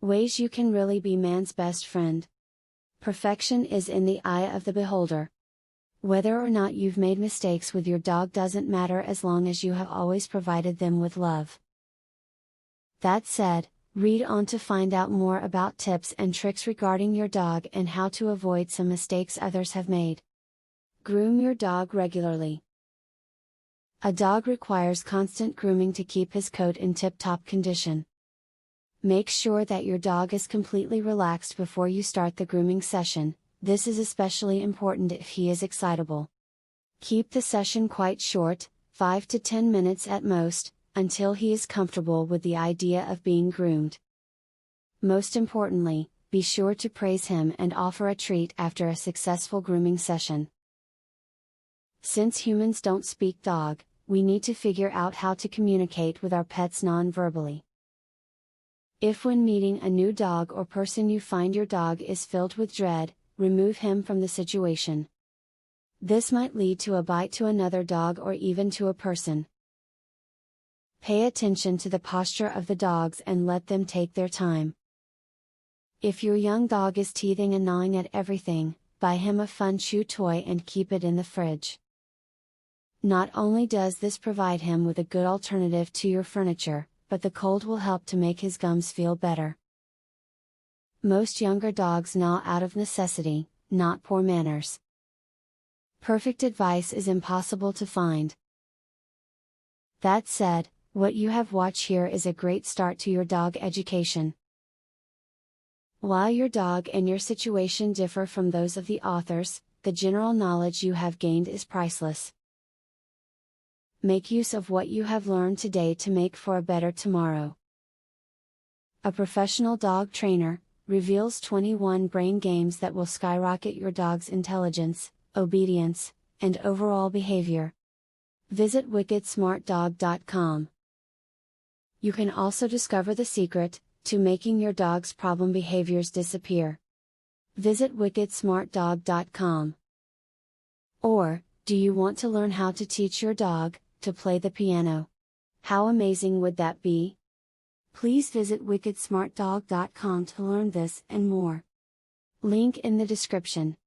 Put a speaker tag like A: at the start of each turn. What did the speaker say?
A: Ways you can really be man's best friend. Perfection is in the eye of the beholder. Whether or not you've made mistakes with your dog doesn't matter as long as you have always provided them with love. That said, read on to find out more about tips and tricks regarding your dog and how to avoid some mistakes others have made. Groom your dog regularly. A dog requires constant grooming to keep his coat in tip-top condition. Make sure that your dog is completely relaxed before you start the grooming session. This is especially important if he is excitable. Keep the session quite short, 5 to 10 minutes at most, until he is comfortable with the idea of being groomed. Most importantly, be sure to praise him and offer a treat after a successful grooming session. Since humans don't speak dog, we need to figure out how to communicate with our pets non-verbally. If when meeting a new dog or person you find your dog is filled with dread, remove him from the situation. This might lead to a bite to another dog or even to a person. Pay attention to the posture of the dogs and let them take their time. If your young dog is teething and gnawing at everything, buy him a fun chew toy and keep it in the fridge. Not only does this provide him with a good alternative to your furniture, but the cold will help to make his gums feel better. Most younger dogs gnaw out of necessity, not poor manners. Perfect advice is impossible to find. That said, what you have watched here is a great start to your dog education. While your dog and your situation differ from those of the authors, the general knowledge you have gained is priceless. Make use of what you have learned today to make for a better tomorrow. A professional dog trainer reveals 21 brain games that will skyrocket your dog's intelligence, obedience, and overall behavior. Visit wickedsmartdog.com. You can also discover the secret to making your dog's problem behaviors disappear. Visit wickedsmartdog.com. Or, do you want to learn how to teach your dog to play the piano? How amazing would that be? Please visit wickedsmartdog.com to learn this and more. Link in the description.